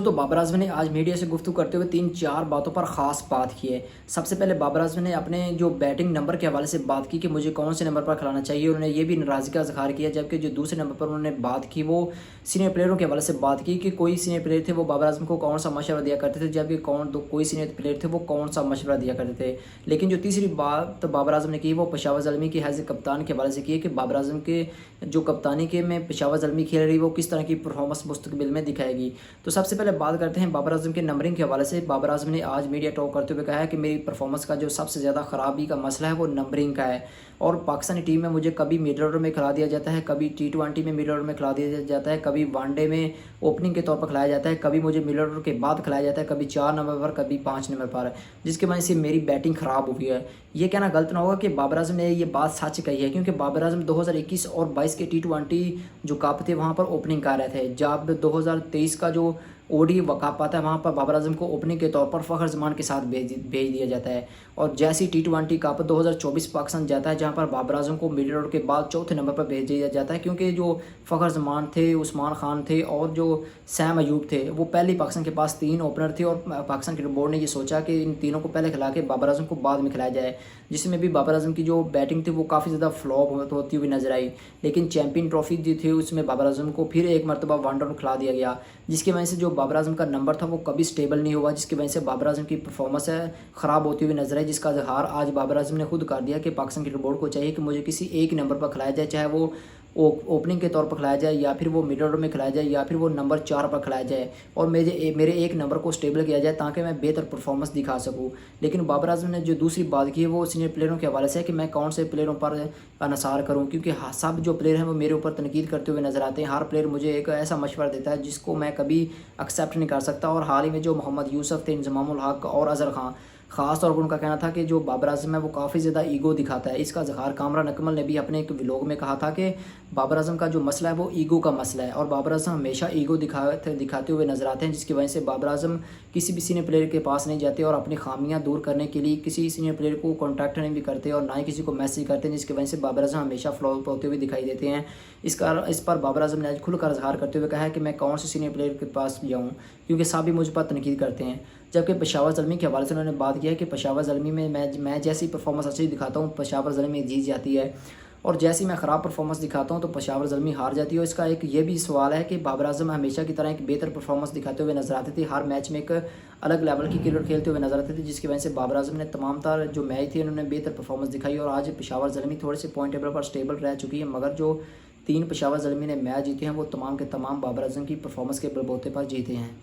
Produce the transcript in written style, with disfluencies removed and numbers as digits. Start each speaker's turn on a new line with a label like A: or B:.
A: तो बाबर आजम ने आज मीडिया से गुफ्तगू करते हुए 3-4 बातों पर ख़ास बात की है। सबसे पहले बाबर आजम ने अपने जो बैटिंग नंबर के हवाले से बात की कि मुझे कौन से नंबर पर खिलाना चाहिए। उन्होंने ये भी नाराज़गी का इज़हार किया, जबकि जो दूसरे नंबर पर उन्होंने बात की वो सीनियर प्लेयरों के हवाले से बात की कि कोई सीनियर प्लेयर थे वो बाबर आजम को कौन सा मशवरा दिया करते थे, जबकि कोई सीनियर प्लेयर थे वो कौन सा मशवरा दिया करते थे। लेकिन जो तीसरी बात बाबर आजम ने की वो पेशावर ज़ल्मी की हैज़ कप्तान के हवाले से की है कि बाबर आजम के जो कप्तानी के में पेशावर ज़ल्मी खेल रही वो किस तरह की परफॉर्मेंस मुस्तकबिल में दिखाएगी। तो सबसे पहले बात करते हैं बाबर आजम के नंबरिंग के हवाले से। बाबर आजम ने आज मीडिया टॉक करते हुए कहा है कि मेरी परफॉर्मेंस का जो सबसे ज़्यादा ख़राबी का मसला है वो नंबरिंग का है, और पाकिस्तानी टीम में मुझे कभी मिडल ऑर्डर में खिला दिया जाता है, कभी T20 में मिडल ऑर्डर में खिला दिया जाता है, कभी वनडे में ओपनिंग के तौर पर खिलाया जाता है, कभी मुझे मिडल ऑर्डर के बाद खिलाया जाता है, कभी 4 नंबर पर, कभी 5 नंबर पर, जिसकी वजह से मेरी बैटिंग ख़राब हुई है। ये कहना गलत ना होगा कि बाबर आजम ने ये बात सच कही है, क्योंकि बाबर आजम 2021 और 22 के T20 जो कप थे वहाँ पर ओपनिंग कर रहे थे। जब 2023 का जो ओडी कप आता है वहाँ पर बाबर आजम को ओपनिंग के तौर पर फ़खर जमान के साथ भेज दिया जाता है, और जैसी T20 कप 2024 पाकिस्तान जाता है जहाँ पर बाबर आजम को मिडल ऑर्डर के बाद चौथे नंबर पर भेज दिया जाता है, क्योंकि जो फ़खर जमान थे, उस्मान खान थे और जो सैम अयूब थे वो पहले पाकिस्तान के पास 3 ओपनर थे, और पाकिस्तान क्रिकेट बोर्ड ने ये सोचा कि इन तीनों को पहले खिला के बाबर आजम को बाद में खिलाया जाए, जिसमें भी बाबर आजम की जो बैटिंग थी वो काफ़ी ज़्यादा फ्लॉप होती हुई नजर आई। लेकिन चैंपियन ट्रॉफी जो थी उसमें बाबर आजम को फिर एक मरतबा वन डाउन खिला दिया गया, जिसकी वजह से जो बाबर आजम का नंबर था वो कभी स्टेबल नहीं हुआ, जिसकी वजह से बाबर आजम की परफॉर्मेंस है ख़राब होती हुई नजर आई, जिसका इज़हार आज बाबर आजम ने खुद कर दिया कि पाकिस्तान क्रिकेट बोर्ड को चाहिए कि मुझे किसी एक नंबर पर खिलाया जाए, चाहे वो ओपनिंग के तौर पर खिलाया जाए या फिर वो मिडल ऑर्डर में खिलाया जाए या फिर वो नंबर 4 पर खिलाया जाए, और मेरे एक नंबर को स्टेबल किया जाए ताकि मैं बेहतर परफॉर्मेंस दिखा सकूं। लेकिन बाबर आजम ने जो दूसरी बात की है वो सीनियर प्लेयरों के हवाले से है कि मैं कौन से प्लेयरों पर अनसार करूं, क्योंकि सब जो प्लेयर हैं वो मेरे ऊपर तनकीद करते हुए नजर आते हैं। हर प्लेयर मुझे एक ऐसा मशवरा देता है जिसको मैं कभी एक्सेप्ट नहीं कर सकता, और हाल ही में जो मोहम्मद यूसुफ थे, इंजमामुल हक और अजहर खान, ख़ास तौर पर उनका कहना था कि जो बाबर आजम है वो काफ़ी ज़्यादा ईगो दिखाता है। इसका इज़हार कामरान अकमल ने भी अपने एक व्लॉग में कहा था कि बाबर आजम का जो मसला है वो ईगो का मसला है, और बाबर आजम हमेशा ईगो दिखाते हुए नजर आते हैं, जिसकी वजह से बाबर आजम किसी भी सीनियर प्लेयर के पास नहीं जाते और अपनी खामियां दूर करने के लिए किसी सीनियर प्लेयर को कॉन्टैक्ट नहीं भी करते और ना ही किसी को मैसेज करते हैं, जिसकी वजह से बाबर आजम हमेशा फ्लॉप होते हुए दिखाई देते हैं। इस पर बाबर आजम ने आज खुलकर इज़हार करते हुए कहा है कि मैं कौन से सीनियर प्लेयर के पास जाऊँ, क्योंकि सभी मुझ पर तनकीद करते हैं। जबकि पेशावर ज़ल्मी के हवाले से उन्होंने बात किया है कि पेशावर ज़ल्मी में मैं जैसी परफॉर्मेंस अच्छी दिखाता हूँ पेशावर ज़ल्मी जीत जाती है, और जैसी मैं ख़राब परफॉर्मेंस दिखाता हूँ तो पेशावर ज़ल्मी हार जाती है। और इसका एक ये भी सवाल है कि बाबर आजम हमेशा की तरह एक बेहतर परफॉर्मेंस दिखाते हुए नजर आते थे, हर मैच में एक अलग लेवल की क्रिकेट खेलते हुए नजर आते थे, जिसकी वजह से बाबर आजम ने तमाम तार जो मैच थे उन्होंने बेहतर परफॉर्मेंस दिखाई, और आज पेशावर ज़ल्मी थोड़े से पॉइंट टेबल पर स्टेबल रह चुकी है, मगर जो 3 पेशावर ज़ल्मी ने मैच जीते हैं वो तमाम के तमाम बाबर आजम की परफॉर्मेंस के बलबूते पर जीते हैं।